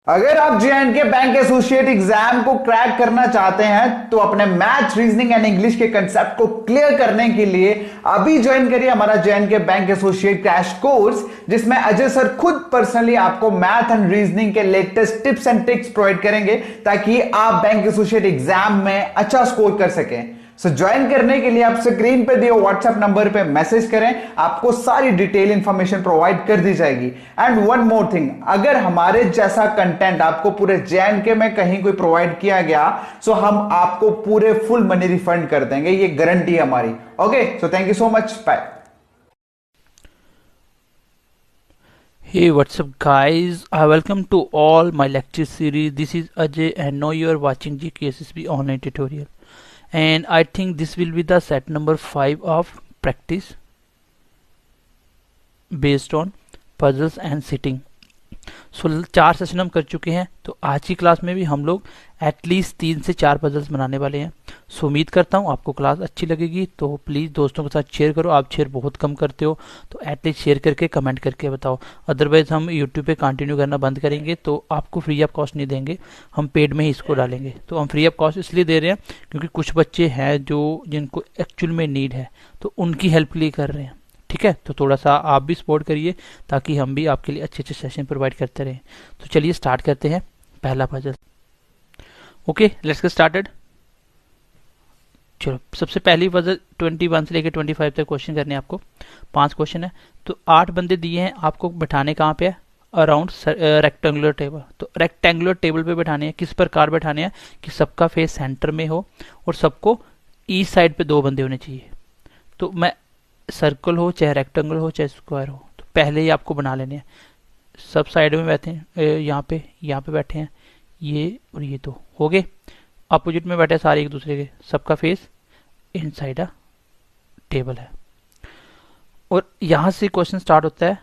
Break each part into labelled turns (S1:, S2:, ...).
S1: अगर आप जे&के bank associate exam को क्रैक करना चाहते हैं तो अपने मैथ रीजनिंग एंड इंग्लिश के कंसेप्ट को क्लियर करने के लिए अभी ज्वाइन करिए हमारा जे&के बैंक एसोसिएट क्रैश कोर्स, जिसमें अजय सर खुद पर्सनली आपको मैथ एंड रीजनिंग के latest tips and tricks provide करेंगे ताकि आप बैंक एसोसिएट एग्जाम में अच्छा स्कोर कर सकें। सो ज्वाइन करने के लिए आप स्क्रीन पे दिए व्हाट्सएप नंबर पे मैसेज करें, आपको सारी डिटेल इंफॉर्मेशन प्रोवाइड कर दी जाएगी। एंड वन मोर थिंग, अगर हमारे जैसा कंटेंट आपको पूरे जे&के में कहीं कोई प्रोवाइड किया गया सो हम आपको पूरे फुल मनी रिफंड कर देंगे, ये गारंटी है हमारी। Okay, so thank you so much, bye.
S2: Hey, what's up guys? Welcome to all my lecture series. This is Ajay and now you are watching GKSSB online tutorial. And I think this will be the set number 5 of practice based on puzzles and sitting. So 4 session हम कर चुके हैं, तो आज की class में भी हम लोग एटलीस्ट 3 से 4 पजल्स बनाने वाले हैं। सो उम्मीद करता हूँ आपको क्लास अच्छी लगेगी, तो प्लीज़ दोस्तों के साथ शेयर करो। आप शेयर बहुत कम करते हो, तो एटलीस्ट शेयर करके कमेंट करके बताओ। अदरवाइज हम यूट्यूब पे कंटिन्यू करना बंद करेंगे, तो आपको फ्री ऑफ कॉस्ट नहीं देंगे, हम पेड में ही इसको डालेंगे। तो हम फ्री ऑफ कॉस्ट इसलिए दे रहे हैं क्योंकि कुछ बच्चे हैं जो जिनको एक्चुअल में नीड है, तो उनकी हेल्प के लिए कर रहे हैं। ठीक है, तो थोड़ा सा आप भी सपोर्ट करिए ताकि हम भी आपके लिए अच्छे अच्छे सेशन प्रोवाइड करते रहें। तो चलिए स्टार्ट करते हैं पहला puzzle. Okay, let's get started. चलो, सबसे पहली पजल 21 से लेकर 25 तक क्वेश्चन करने हैं आपको। 5 क्वेश्चन है, तो 8 बंदे दिए हैं आपको। बैठाने कहाँ पे है? Around rectangular table. तो रेक्टेंगुलर टेबल पे बैठाने हैं। किस प्रकार बैठाने हैं कि सबका फेस सेंटर में हो और सबको ईस्ट साइड पे 2 बंदे होने चाहिए। तो मैं सर्कल हो चाहे रेक्टेंगल हो चाहे स्क्वायर हो, तो पहले ही आपको बना लेने हैं। सब साइड में बैठे हैं, यहाँ पे बैठे हैं ये और ये, तो हो गए। अपोजिट में बैठे सारे एक दूसरे के, सबका फेस इनसाइड अ टेबल है। और यहाँ से क्वेश्चन स्टार्ट होता है,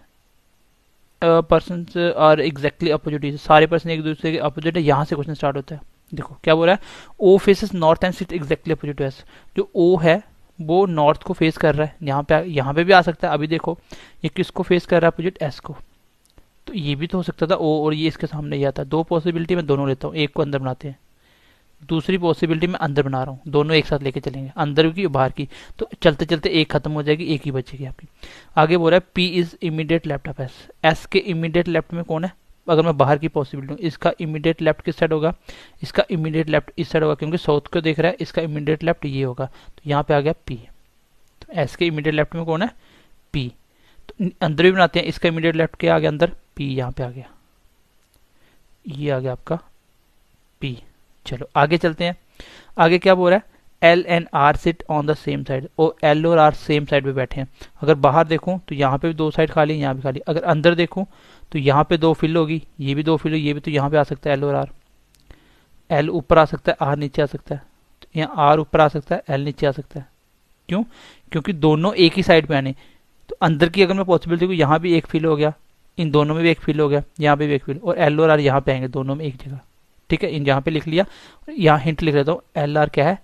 S2: पर्सन आर एग्जैक्टली अपोजिट। सारे पर्सन एक दूसरे के अपोजिट है, यहाँ से क्वेश्चन स्टार्ट होता है। देखो क्या बोल रहा है, O faces north and sit exactly opposite west. जो ओ है वो नॉर्थ को फेस कर रहा है, यहाँ पे भी आ सकता है। अभी देखो ये किसको फेस कर रहा है? अपोजिट एस को। तो ये भी तो हो सकता था ओ और ये इसके सामने ही आता। 2 पॉसिबिलिटी मैं दोनों लेता हूँ, एक को अंदर बनाते हैं, दूसरी पॉसिबिलिटी मैं अंदर बना रहा हूँ। दोनों एक साथ लेके चलेंगे, अंदर की बाहर की। तो चलते चलते एक खत्म हो जाएगी, एक ही बचेगी आपकी। आगे बोल रहा है P is immediate left of S. S के इमीडिएट लेफ्ट में कौन है? अगर मैं बाहर की पॉसिबिलिटी हूँ, इसका इमीडिएट लेफ्ट किस साइड होगा? इसका इमीडिएट लेफ्ट इस साइड होगा, क्योंकि साउथ को देख रहा है। इसका इमीडिएट लेफ्ट ये होगा, तो यहाँ पे आ गया पी। एस के इमीडिएट लेफ्ट में कौन है? पी। तो अंदर भी बनाते हैं, इसका इमीडिएट लेफ्ट क्या आ गया? अंदर पी, यहाँ पे आ गया, ये आ गया आपका पी। चलो आगे चलते हैं। आगे क्या बोल रहा है? L and R sit on the same side. और एल और आर सेम साइड पे बैठे हैं। अगर बाहर देखूं तो यहाँ पे भी 2 साइड खाली, यहाँ भी खाली। अगर अंदर देखूं तो यहाँ पे 2 फिल होगी, ये भी 2 फिल होगी, ये भी। तो यहाँ पे आ सकता है एल और आर। एल ऊपर आ सकता है, आर नीचे आ सकता है। तो यहाँ आर ऊपर आ सकता है, एल नीचे आ सकता है। क्यों? क्योंकि दोनों एक ही साइड पे आने। तो अंदर की अगर मैं पॉसिबिलिटी देखूँ, यहाँ भी एक फिल हो गया, इन दोनों में भी एक फिल हो गया, यहाँ पे भी एक फिल, और एल और आर यहाँ पे आएंगे दोनों में एक जगह। ठीक है, इन यहाँ पे लिख लिया। यहाँ हिंट लिख लेता हूँ, एल आर क्या है?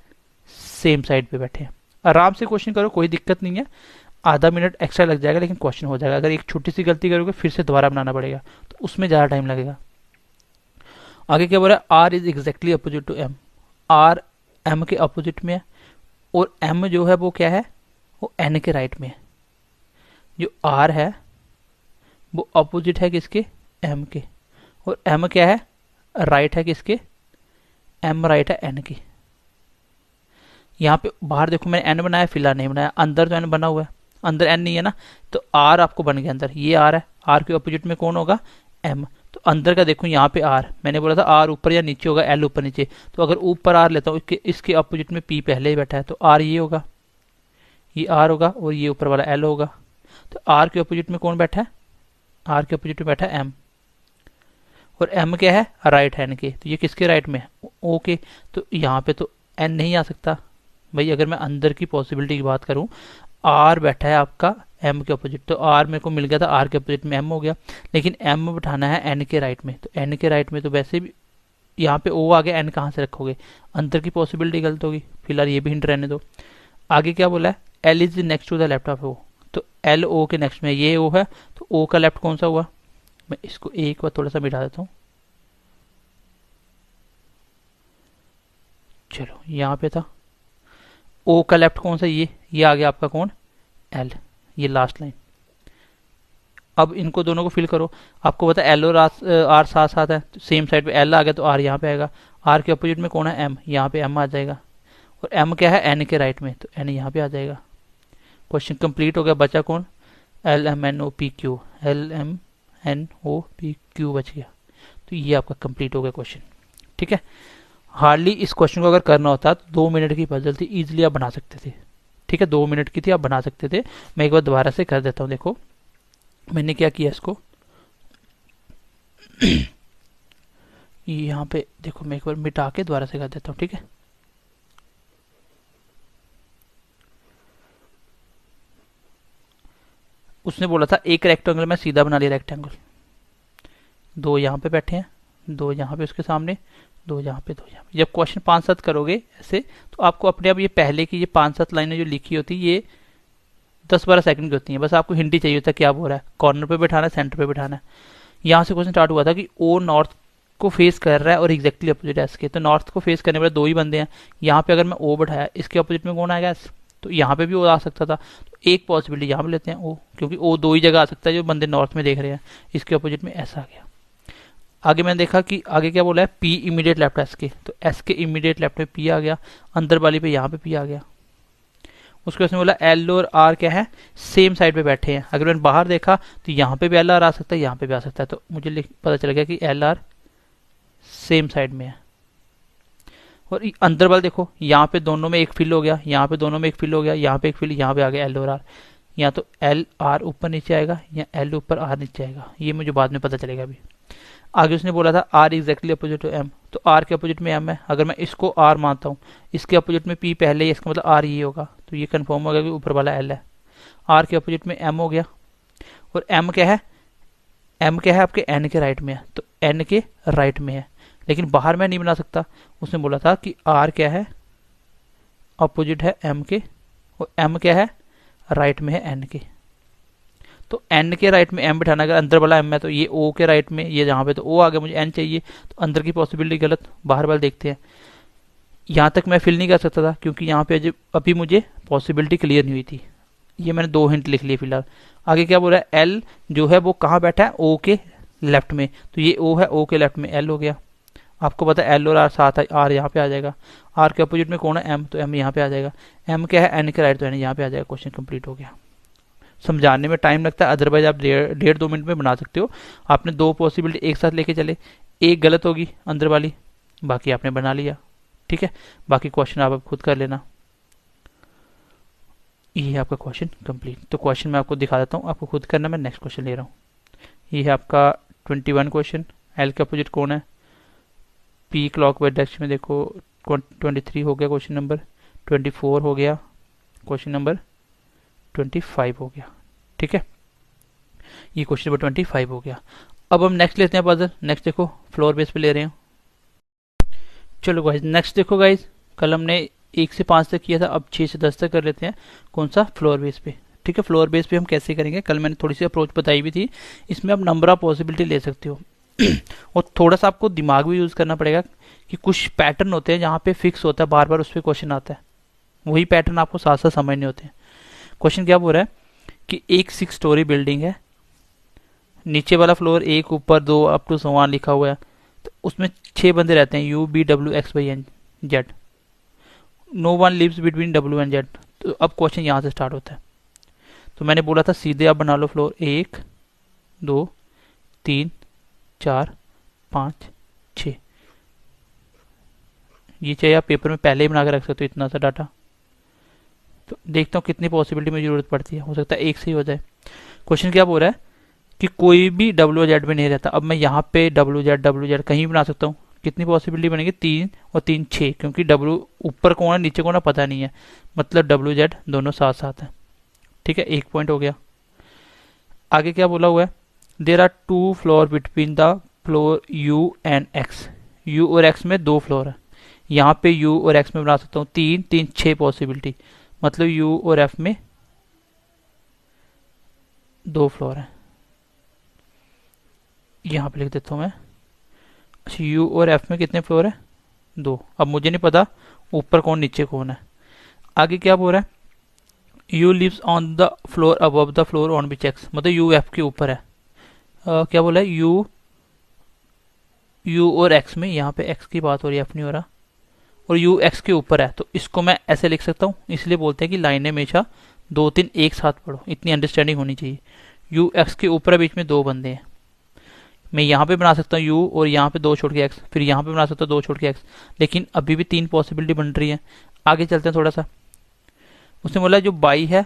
S2: सेम साइड पे बैठे हैं। आराम से क्वेश्चन करो, कोई दिक्कत नहीं है। आधा मिनट एक्स्ट्रा लग जाएगा लेकिन क्वेश्चन हो जाएगा। अगर एक छोटी सी गलती करोगे फिर से दोबारा बनाना पड़ेगा, तो उसमें ज़्यादा टाइम लगेगा। आगे क्या बोल रहा है? R is exactly opposite to M. R M के अपोजिट में है, और एम जो है वो क्या है? वो एन के राइट में है। जो आर है वो अपोजिट है किसके? एम के। और एम क्या है? राइट है किसके? एम राइट है एन के। यहाँ पे बाहर देखो मैंने एन बनाया, फिलहाल नहीं बनाया। अंदर तो एन बना हुआ है, अंदर एन नहीं है ना, तो आर आपको बन गया अंदर। ये आर है, आर के अपोजिट में कौन होगा? एम। तो अंदर का देखो यहाँ पे आर, मैंने बोला था आर ऊपर या नीचे होगा, एल ऊपर नीचे। तो अगर ऊपर आर लेता हूँ, इसके अपोजिट में पी पहले ही बैठा है, तो आर ये होगा, ये आर होगा, और ये ऊपर वाला एल होगा। तो आर के अपोजिट में कौन बैठा है? आर के अपोजिट में बैठा है एम। और एम क्या है? राइट हैंड के। तो ये किसके राइट में है? ओ के। तो यहाँ पे तो एन नहीं आ सकता भाई। अगर मैं अंदर की पॉसिबिलिटी की बात करूँ, आर बैठा है आपका एम के अपोजिट, तो आर मेरे को मिल गया था, आर के अपोजिट में एम हो गया। लेकिन एम बैठाना है एन के राइट में, तो एन के राइट में तो वैसे भी यहाँ पे ओ आ गया, एन कहाँ से रखोगे? अंदर की पॉसिबिलिटी गलत होगी। फिलहाल ये भी हिंट रहने दो। आगे क्या बोला है? L is next to the left of O. तो एल ओ के नेक्स्ट में ये ओ है, तो ओ का लेफ्ट कौन सा हुआ? मैं इसको एक बार थोड़ा सा मिटा देता हूँ। चलो यहाँ पे था ओ का लेफ्ट कौन सा, ये आ गया आपका कौन, एल, ये लास्ट लाइन। अब इनको दोनों को फिल करो। आपको पता है एल और आर साथ साथ है, तो सेम साइड पे एल आ गया तो आर यहाँ पे आएगा। आर के अपोजिट में कौन है, एम, यहाँ पे एम आ जाएगा। और एम क्या है, एन के राइट में, तो एन यहाँ पे आ जाएगा। क्वेश्चन कंप्लीट हो गया। बचा कौन, L M N O P Q, L M N O P Q बच गया। तो ये आपका कंप्लीट हो गया क्वेश्चन। ठीक है, हार्डली इस क्वेश्चन को अगर करना होता तो 2 मिनट की पजल थी, इजिली आप बना सकते थे। ठीक है, 2 मिनट की थी, आप बना सकते थे। मैं एक बार दोबारा से कर देता हूँ। देखो मैंने क्या किया इसको यहाँ पे देखो, मैं एक बार मिटा के दोबारा से कर देता हूँ। ठीक है, उसने बोला था एक रेक्टेंगल में सीधा बना लिया रेक्टेंगल, 2 यहाँ पे बैठे हैं, 2 यहाँ पे उसके सामने, 2 यहाँ पे, 2 यहाँ पे। जब क्वेश्चन 5-7 करोगे ऐसे तो आपको अपने आप ये पहले की ये 5-7 लाइनें जो लिखी होती ये 10-12 सेकंड की होती हैं। बस आपको हिंट ही चाहिए होता है क्या बोल रहा है, कॉर्नर पे बैठाना है, सेंटर पे बैठाना है। यहाँ से क्वेश्चन स्टार्ट हुआ था कि ओ नॉर्थ को फेस कर रहा है और एग्जैक्टली अपोजिट है इसके, तो नॉर्थ को फेस करने वाले 2 ही बंदे हैं। यहाँ पे अगर मैं ओ बैठाया, इसके अपोजिट में कौन आएगा, तो यहाँ पे भी ओ आ सकता था। तो एक पॉसिबिलिटी यहाँ पे लेते हैं ओ, क्योंकि ओ 2 ही जगह आ सकता है जो बंदे नॉर्थ में देख रहे हैं। इसके अपोजिट में ऐसा आ गया। आगे मैंने देखा कि आगे क्या बोला है, पी इमीडिएट लेफ्ट एस के, तो एस के इमीडिएट लेफ्ट में पी आ गया, अंदर वाली पे यहाँ पे पी आ गया। उसके उसने बोला एल और आर क्या है, सेम साइड पे बैठे हैं। अगर मैंने बाहर देखा तो यहाँ पे भी एल आर आ सकता है, यहाँ पे भी आ सकता है, तो मुझे पता चल गया कि एल आर सेम साइड में है। और अंदर वाला देखो, यहाँ पे दोनों में एक फिल हो गया, यहाँ पे दोनों में एक फिल हो गया, यहाँ पे एक फिल, यहाँ पे आ गया एल और आर। या तो एल आर ऊपर नीचे आएगा या एल ऊपर आर नीचे आएगा, ये मुझे बाद में पता चलेगा अभी। आगे उसने बोला था R exactly opposite to M, तो आर के अपोजिट में एम है। अगर मैं इसको आर मानता हूँ, इसके अपोजिट में पी पहले ही, इसका मतलब आर ये होगा, तो ये कंफर्म हो गया कि ऊपर वाला एल है। आर के अपोजिट में एम हो गया, और एम क्या है, एम क्या है आपके एन के राइट में है, तो एन के राइट में है, लेकिन बाहर मैं नहीं बना सकता। उसने बोला था कि आर क्या है, अपोजिट है एम के, और एम क्या है, राइट में है एन के। तो एन के राइट में एम बिठाना, अगर अंदर वाला एम है तो ये ओ के राइट में, ये जहाँ पे तो ओ आ गया, मुझे एन चाहिए, तो अंदर की पॉसिबिलिटी गलत, बाहर वाला देखते हैं। यहाँ तक मैं फिल नहीं कर सकता था क्योंकि यहाँ पे अभी मुझे पॉसिबिलिटी क्लियर नहीं हुई थी। ये मैंने 2 हिंट लिख लिए फिलहाल। आगे क्या बोल रहा है, एल जो है वो कहाँ बैठा है, ओ के लेफ्ट में, तो ये ओ है, ओ के लेफ्ट में एल हो गया। आपको पता है एल और आर साथ है, आर यहाँ पे आ जाएगा। आर के अपोजिट में कौन है, एम, तो एम यहाँ पे आ जाएगा। एम क्या है, एन के राइट, तो एन यहाँ पे आ जाएगा। क्वेश्चन कंप्लीट हो गया। समझाने में टाइम लगता है, अदरवाइज आप 1.5-2 मिनट में बना सकते हो। आपने 2 पॉसिबिलिटी एक साथ लेके चले, एक गलत होगी अंदर वाली, बाकी आपने बना लिया। ठीक है, बाकी क्वेश्चन आप खुद कर लेना। ये है आपका क्वेश्चन कंप्लीट। तो क्वेश्चन मैं आपको दिखा देता हूँ, आपको खुद करना। मैं नेक्स्ट क्वेश्चन ले रहा हूँ। ये है आपका 21 क्वेश्चन। एल के अपोजिट कौन है, पी क्लॉक वाइज डायरेक्शन में देखो। 23 हो गया क्वेश्चन नंबर, 24 हो गया, क्वेश्चन नंबर 25 हो गया। ठीक है, ये क्वेश्चन नंबर 25 हो गया। अब हम नेक्स्ट लेते हैं पजल। नेक्स्ट देखो फ्लोर बेस पे ले रहे हैं। चलो गाइज नेक्स्ट देखो गाइज, कल हमने 1 से 5 तक किया था, अब 6 से 10 तक कर लेते हैं। कौन सा, फ्लोर बेस पे। ठीक है, फ्लोर बेस पे हम कैसे करेंगे, कल मैंने थोड़ी सी अप्रोच बताई भी थी। इसमें आप नंबर ऑफ पॉसिबिलिटी ले सकते हो और थोड़ा सा आपको दिमाग भी यूज करना पड़ेगा कि कुछ पैटर्न होते हैं जहाँ पे फिक्स होता है, बार बार उस पर क्वेश्चन आता है, वही पैटर्न आपको साथ साथ समझने होते हैं। क्वेश्चन क्या बोल रहा है कि एक 6 स्टोरी बिल्डिंग है, नीचे वाला फ्लोर 1, ऊपर 2 अप टू सो ऑन लिखा हुआ है, तो उसमें 6 बंदे रहते हैं, U B W X Y N Z. No one lives between W and Z. तो अब क्वेश्चन यहाँ से स्टार्ट होता है। तो मैंने बोला था सीधे आप बना लो फ्लोर 1 2 3 4 5 6। ये चाहिए आप पेपर में पहले ही बना के रख सकते हो इतना सा डाटा। तो देखता हूँ कितनी पॉसिबिलिटी में जरूरत पड़ती है, हो सकता है एक से ही हो जाए। क्वेश्चन क्या बोल रहा है कि कोई भी डब्ल्यू जेड में नहीं रहता। अब मैं यहाँ पे डब्ल्यू जेड कहीं भी बना सकता हूँ। कितनी पॉसिबिलिटी बनेगी, 3 और 3 6, क्योंकि डब्ल्यू ऊपर कौन है नीचे कौन है पता नहीं है, मतलब डब्ल्यू जेड दोनों साथ साथ है। ठीक है, 1 पॉइंट हो गया। आगे क्या बोला हुआ है, there are 2 floor between the floor U and X. U और एक्स में 2 फ्लोर है, यहाँ पे यू और एक्स में बना सकता हूँ 3 3 6 पॉसिबिलिटी, मतलब यू और एफ में 2 फ्लोर है। यहाँ पे लिख देता हूँ मैं। अच्छा, यू और एफ में कितने फ्लोर है, 2। अब मुझे नहीं पता ऊपर कौन नीचे कौन है। आगे क्या बोल रहा है, U lives on the floor above the floor on which X, मतलब यू एफ के ऊपर है। क्या बोला है, यू और एक्स में, यहाँ पे एक्स की बात हो रही है, एफ नहीं हो रहा, और यू एक्स के ऊपर है, तो इसको मैं ऐसे लिख सकता हूँ। इसलिए बोलते हैं कि लाइनें हमेशा 2-3 एक साथ पढ़ो, इतनी अंडरस्टैंडिंग होनी चाहिए। यू एक्स के ऊपर बीच में 2 बंदे हैं, मैं यहाँ पे बना सकता हूँ यू और यहाँ पे 2 छोड़ के एक्स, फिर यहाँ पे बना सकता हूँ 2 छोड़ के एक्स, लेकिन अभी भी 3 पॉसिबिलिटी बन रही है। आगे चलते हैं थोड़ा सा। उसने बोला जो बाई है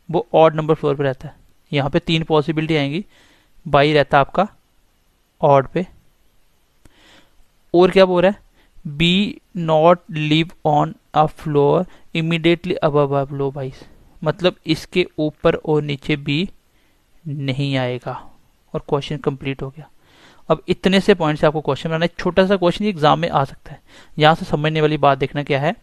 S2: वो ऑड नंबर फ्लोर पे रहता है, यहाँ पे 3 पॉसिबिलिटी आएंगी, बाई रहता है आपका ऑड पे। और क्या बोल रहा है, B not live on a floor immediately above a लो बाइस, मतलब इसके ऊपर और नीचे बी नहीं आएगा। और क्वेश्चन कंप्लीट हो गया। अब इतने से पॉइंट से आपको क्वेश्चन बनाना है, छोटा सा क्वेश्चन एग्जाम में आ सकता है। यहां से समझने वाली बात देखना क्या है,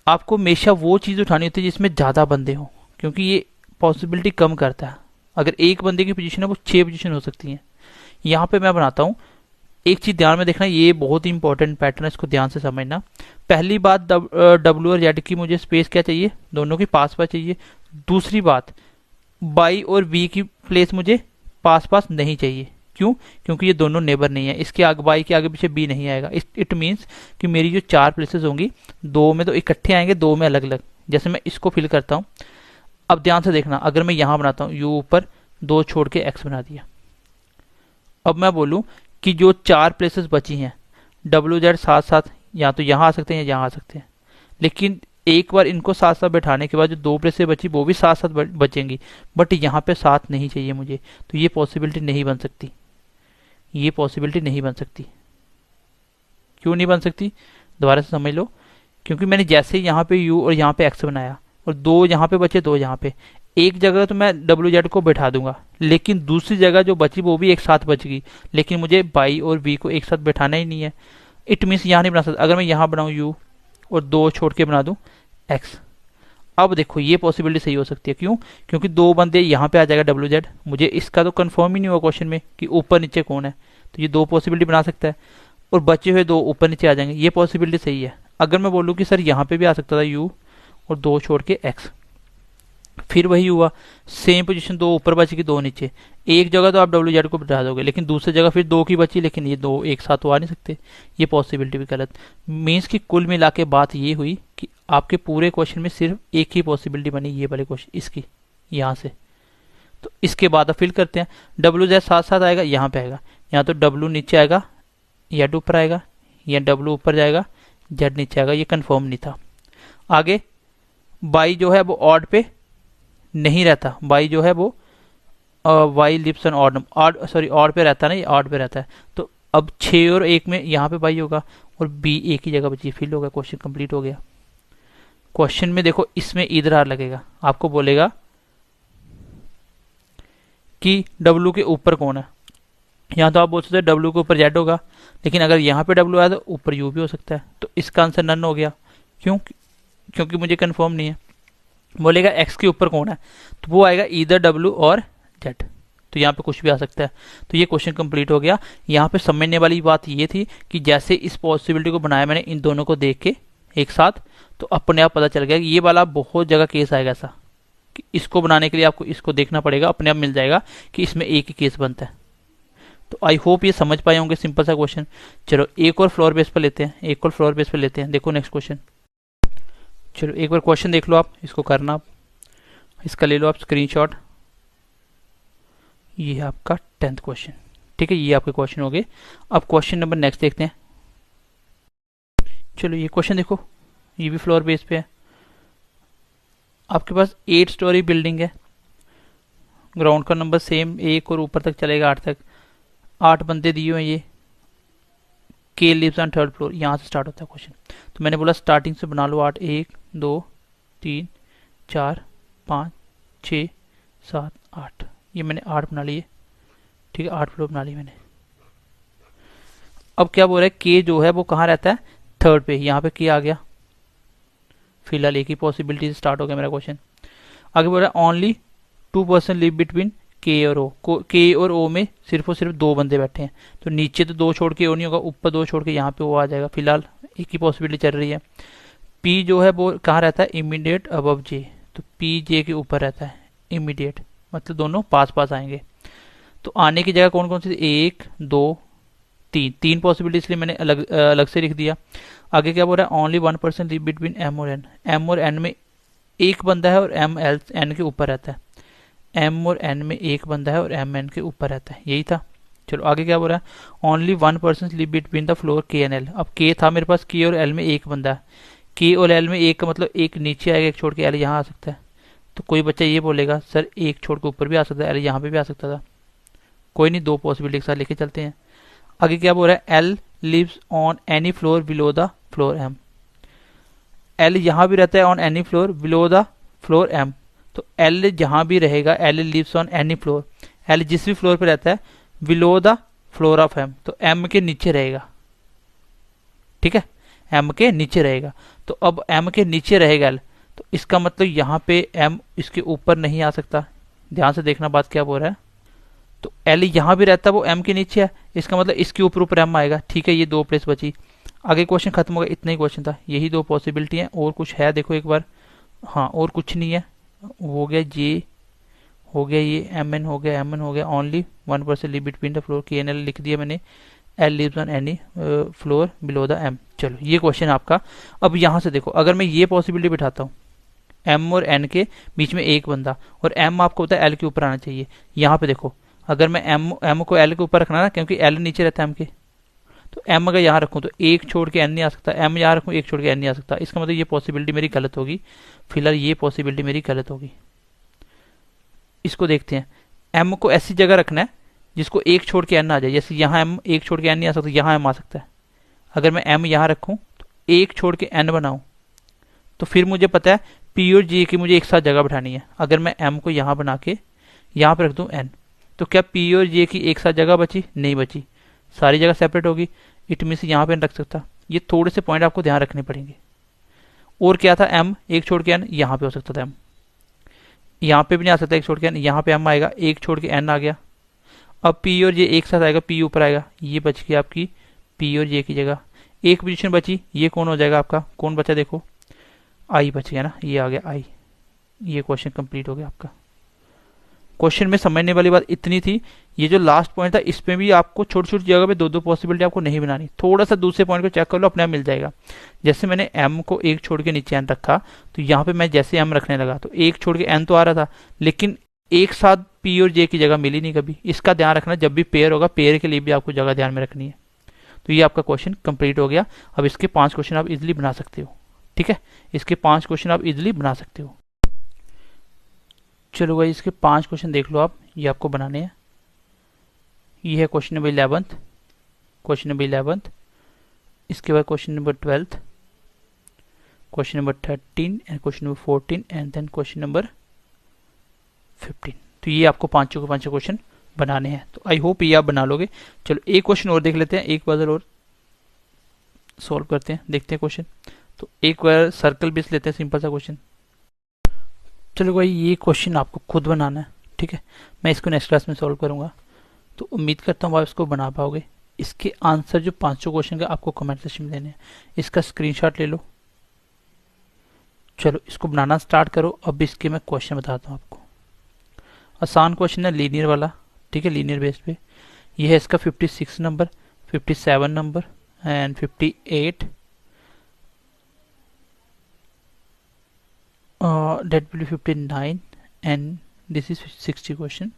S2: आपको हमेशा वो चीज उठानी होती है जिसमें ज्यादा बंदे हो, क्योंकि ये पॉसिबिलिटी कम करता है। अगर एक बंदे की पोजीशन है वो 6 पोजीशन हो सकती है। यहाँ पे मैं बनाता हूँ, एक चीज ध्यान में देखना, ये बहुत ही इंपॉर्टेंट पैटर्न है, इसको ध्यान से समझना। पहली बात, डब्ल्यू और जेड की मुझे स्पेस क्या चाहिए, दोनों के पास पास चाहिए। दूसरी बात, बाई और वी की प्लेस मुझे पास पास नहीं चाहिए। क्यों? क्योंकि ये दोनों नेबर नहीं है, इसके आगे बाई के आगे पीछे बी नहीं आएगा। इट मीन्स कि मेरी जो 4 प्लेसेस होंगी, 2 में तो इकट्ठे आएंगे, 2 में अलग अलग। जैसे मैं इसको फिल करता हूँ, अब ध्यान से देखना, अगर मैं यहां बनाता हूँ यू ऊपर 2 छोड़ के एक्स बना दिया, अब मैं बोलूं कि जो 4 प्लेसेस बची हैं, डब्ल्यू जेड साथ साथ या तो यहाँ आ सकते हैं या यहाँ आ सकते हैं, लेकिन एक बार इनको साथ साथ बैठाने के बाद जो 2 प्लेसेस बची वो भी साथ साथ बचेंगी, बट यहाँ पे साथ नहीं चाहिए मुझे, तो ये पॉसिबिलिटी नहीं बन सकती। ये पॉसिबिलिटी नहीं बन सकती। क्यों नहीं बन सकती, दोबारा से समझ लो। क्योंकि मैंने जैसे ही यहाँ पे यू और यहाँ पे एक्स बनाया और 2 यहाँ पे बचे, 2 यहाँ पे, एक जगह तो मैं डब्ल्यू जेड को बैठा दूंगा, लेकिन दूसरी जगह जो बची वो भी एक साथ बचेगी, लेकिन मुझे बाई और वी को एक साथ बैठाना ही नहीं है। इट मीन्स यहाँ नहीं बना सकता। अगर मैं यहाँ बनाऊँ यू और 2 छोड़ के बना दूं एक्स, अब देखो ये पॉसिबिलिटी सही हो सकती है। क्यों? क्योंकि 2 बंदे यहाँ पे आ जाएगा डब्ल्यू जेड, मुझे इसका तो कंफर्म ही नहीं हुआ क्वेश्चन में कि ऊपर नीचे कौन है, तो ये 2 पॉसिबिलिटी बना सकता है, और बचे हुए 2 ऊपर नीचे आ जाएंगे, ये पॉसिबिलिटी सही है। अगर मैं बोलूँ कि सर यहाँ पे भी आ सकता था यू और 2 छोड़ के एक्स, फिर वही हुआ, सेम पोजीशन, 2 ऊपर बचेगी 2 नीचे, एक जगह तो आप डब्ल्यू जेड को बिठा दोगे, लेकिन दूसरी जगह फिर 2 की बची, लेकिन ये 2 एक साथ तो आ नहीं सकते, ये पॉसिबिलिटी भी गलत। मीन्स की कुल मिला के बात ये हुई कि आपके पूरे क्वेश्चन में सिर्फ एक ही पॉसिबिलिटी बनी, ये वाले क्वेश्चन इसकी, यहाँ से। तो इसके बाद अब फिल करते हैं, डब्ल्यू जेड साथ साथ आएगा, यहाँ पे आएगा, यहाँ तो डब्ल्यू नीचे आएगा, जेड ऊपर आएगा, या डब्ल्यू ऊपर जाएगा, जेड नीचे आएगा, ये कंफर्म नहीं था। आगे बाई जो है वो ऑड पे नहीं रहता, बाई जो है वो Y lives N odd odd पे रहता है ना, ये ऑड पे रहता है। तो अब 6 और 1 में यहाँ पे बाई होगा और बी एक ही जगह बची, फिल हो गया, क्वेश्चन कंप्लीट हो गया। क्वेश्चन में देखो इसमें इधर आर लगेगा, आपको बोलेगा कि डब्ल्यू के ऊपर कौन है, यहाँ तो आप बोल सकते हैं डब्ल्यू के ऊपर जेड होगा, लेकिन अगर यहाँ पे डब्ल्यू आया तो ऊपर यू भी हो सकता है, तो इसका आंसर नन हो गया। क्यों? क्योंकि मुझे कंफर्म नहीं है। बोलेगा एक्स के ऊपर कौन है, तो वो आएगा इधर डब्ल्यू और जेड, तो यहाँ पे कुछ भी आ सकता है। तो ये क्वेश्चन कंप्लीट हो गया। यहाँ पे समझने वाली बात ये थी कि जैसे इस पॉसिबिलिटी को बनाया मैंने इन दोनों को देख के एक साथ, तो अपने आप पता चल गया कि ये वाला बहुत जगह केस आएगा ऐसा कि इसको बनाने के लिए आपको इसको देखना पड़ेगा, अपने आप मिल जाएगा कि इसमें एक ही केस बनता है। तो आई होप ये समझ पाए होंगे, सिंपल सा क्वेश्चन। चलो एक और फ्लोर बेस पर लेते हैं, एक और फ्लोर बेस पर लेते हैं। देखो नेक्स्ट क्वेश्चन, चलो एक बार क्वेश्चन देख लो आप, इसको करना आप, इसका ले लो आप स्क्रीनशॉट। ये है आपका 10th क्वेश्चन, ठीक है, ये आपके क्वेश्चन हो गए। अब क्वेश्चन नंबर नेक्स्ट देखते हैं। चलो ये क्वेश्चन देखो, ये भी फ्लोर बेस पे है। आपके पास 8 स्टोरी बिल्डिंग है, ग्राउंड का नंबर सेम 1 और ऊपर तक चलेगा 8 तक। 8 बंदे दिए हुए हैं, ये के लिव्स ऑन 3rd फ्लोर, यहाँ से स्टार्ट होता है क्वेश्चन। तो मैंने बोला स्टार्टिंग से बना लो 8, 1 2 3 4 5 6 7 8, ये मैंने 8 बना लिए, ठीक है, 8 फ्लोर बना लिए मैंने। अब क्या बोल रहा है, के जो है वो कहाँ रहता है, 3rd पे, यहाँ पे के आ गया। फिलहाल एक ही पॉसिबिलिटी से स्टार्ट हो गया मेरा क्वेश्चन। आगे बोल रहा है ओनली 2 पर्सन लिव बिटवीन के और ओ को, के और ओ में सिर्फ और सिर्फ 2 बंदे बैठे हैं, तो नीचे तो 2 छोड़ के ओ नहीं होगा, ऊपर 2 छोड़ के यहाँ पे ओ आ जाएगा। फिलहाल एक ही पॉसिबिलिटी चल रही है। पी जो है वो कहाँ रहता है, इमीडिएट अबव जे, तो पी जे के ऊपर रहता है इमीडिएट, मतलब दोनों पास पास आएंगे। तो आने की जगह कौन कौन सी, 1 2 3 पॉसिबिलिटी, इसलिए मैंने अलग अलग से लिख दिया। आगे क्या बोल रहा है, ओनली 1% लिव बिटवीन एम और एन, एम और एन में एक बंदा है और एम एल एन के ऊपर रहता है, एम और एन में एक बंदा है और एम एन के ऊपर रहता है, यही था। चलो आगे क्या बोल रहा है, only 1% live between the floor के एन एल। अब के था मेरे पास, के और एल में एक बंदा है, के और एल में एक का मतलब एक नीचे आएगा, एक छोड़ के एल यहाँ आ सकता है। तो कोई बच्चा ये बोलेगा सर एक छोड़ के ऊपर भी आ सकता है, एल यहाँ पे भी आ सकता था। कोई नहीं, 2 पॉसिबिलिटी के साथ लेके चलते हैं। आगे क्या बोल रहा है, L lives on any floor below the floor M, L यहाँ भी रहता है on any floor below the floor M. तो एल जहां भी रहेगा, L lives on any floor, L जिस भी फ्लोर पे रहता है below the floor of M, तो एम के नीचे रहेगा, ठीक है, एम के नीचे रहेगा। तो अब एम के नीचे रहेगा एल, तो इसका मतलब यहाँ पे एम इसके ऊपर नहीं आ सकता। ध्यान से देखना बात क्या बोल रहा है, तो एल यहाँ भी रहता है, वो एम के नीचे है, इसका मतलब इसके ऊपर ऊपर एम आएगा, ठीक है। ये 2 प्लेस बची, आगे क्वेश्चन खत्म हो गया, इतना ही क्वेश्चन था, यही 2 पॉसिबिलिटी है। और कुछ है देखो एक बार, हाँ और कुछ नहीं है, हो गया जे, हो गया ये एम एन हो गया, एम एन हो गया, only 1% live between the floor के एन एल लिख दिया मैंने, L lives on any floor below the M. चलो ये क्वेश्चन आपका। अब यहाँ से देखो, अगर मैं ये पॉसिबिलिटी बिठाता हूँ, एम और एन के बीच में एक बंदा, और एम आपको पता है एल के ऊपर आना चाहिए। यहाँ पे देखो, अगर मैं एम को एल के ऊपर रखना ना, क्योंकि एल नीचे रहता है एम के, तो एम अगर यहाँ रखूँ तो एक छोड़ के एन नहीं आ सकता, एम यहाँ रखूँ एक छोड़ के एन नहीं आ सकता, इसका मतलब ये पॉसिबिलिटी मेरी गलत होगी। फिलहाल ये पॉसिबिलिटी मेरी गलत होगी। इसको देखते हैं, एम को ऐसी जगह रखना है जिसको एक छोड़ के एन आ जाए, जैसे यहाँ एम एक छोड़ के एन नहीं आ सकता, यहाँ एम आ सकता है। अगर मैं एम यहाँ रखूँ तो एक छोड़ के एन बनाऊँ, तो फिर मुझे पता है पी और जी की मुझे एक साथ जगह बैठानी है। अगर मैं एम को यहाँ बना के यहाँ पर रख दूँ एन, तो क्या पी और जे की एक साथ जगह बची, नहीं बची, सारी जगह सेपरेट होगी। इट मीन्स यहाँ पे रख सकता। ये थोड़े से पॉइंट आपको ध्यान रखने पड़ेंगे। और क्या था, एम एक छोड़ के एन यहाँ पे हो सकता था, एम यहाँ पे भी नहीं आ सकता एक छोड़ के एन, यहाँ पे एम आएगा, एक छोड़ के एन आ गया। अब पी और जे एक साथ आएगा, पी ऊपर आएगा, ये बच गया आपकी पी और जे की जगह। एक पोजीशन बची, ये कौन हो जाएगा आपका, कौन बचा देखो, आई बच गया ना, ये आ गया आई। ये क्वेश्चन कंप्लीट हो गया आपका। क्वेश्चन में समझने वाली बात इतनी थी। ये जो लास्ट पॉइंट था, इसमें भी आपको छोटी छोटी जगह पे 2-2 पॉसिबिलिटी आपको नहीं बनानी, थोड़ा सा दूसरे पॉइंट को चेक कर लो, अपने आप मिल जाएगा। जैसे मैंने एम को एक छोड़ के नीचे एन रखा, तो यहाँ पे मैं जैसे एम रखने लगा तो एक छोड़ के एन तो आ रहा था, लेकिन एक साथ पी और जे की जगह मिली नहीं कभी। इसका ध्यान रखना, जब भी पेयर होगा, पेयर के लिए भी आपको जगह ध्यान में रखनी है। तो ये आपका क्वेश्चन कंप्लीट हो गया। अब इसके 5 क्वेश्चन आप इजिली बना सकते हो, ठीक है, इसके 5 क्वेश्चन आप इजिली बना सकते हो। चलो भाई, इसके 5 क्वेश्चन देख लो आप, ये आपको बनाने हैं। ये है question number 11th, question number 11th, इसके बाद question number 12th, question number 13 and question number 14 and then question number 15। तो ये आपको 5 के 5 क्वेश्चन बनाने हैं। तो आई होप ये आप बना लोगे। चलो एक क्वेश्चन और देख लेते हैं, एक पजल और सॉल्व करते हैं, देखते हैं क्वेश्चन। तो एक बार सर्कल बेस लेते हैं, सिंपल सा क्वेश्चन। चलो भाई, ये क्वेश्चन आपको खुद बनाना है, ठीक है, मैं इसको नेक्स्ट क्लास में सॉल्व करूंगा। तो उम्मीद करता हूँ आप इसको बना पाओगे। इसके आंसर जो 5 क्वेश्चन का आपको कमेंट सेक्शन में देने हैं, इसका स्क्रीनशॉट ले लो। चलो इसको बनाना स्टार्ट करो। अब इसके मैं क्वेश्चन बताता हूँ आपको। आसान क्वेश्चन है, लीनियर वाला, ठीक है, लीनियर बेस पे। ये है इसका 56 number, 57 number and 58, that will be 59 and this is 60 question.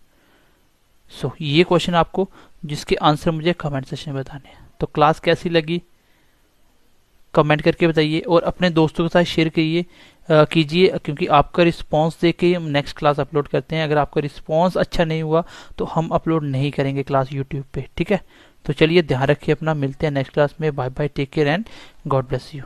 S2: So ये क्वेश्चन आपको, जिसके आंसर मुझे कमेंट सेक्शन में बताने हैं। तो क्लास कैसी लगी कमेंट करके बताइए, और अपने दोस्तों के साथ शेयर कीजिए, क्योंकि आपका रिस्पांस देके हम नेक्स्ट क्लास अपलोड करते हैं। अगर आपका रिस्पांस अच्छा नहीं हुआ तो हम अपलोड नहीं करेंगे क्लास यूट्यूब पे, ठीक है। तो चलिए ध्यान रखिए अपना, मिलते हैं नेक्स्ट क्लास में। Bye bye, take care and God bless you.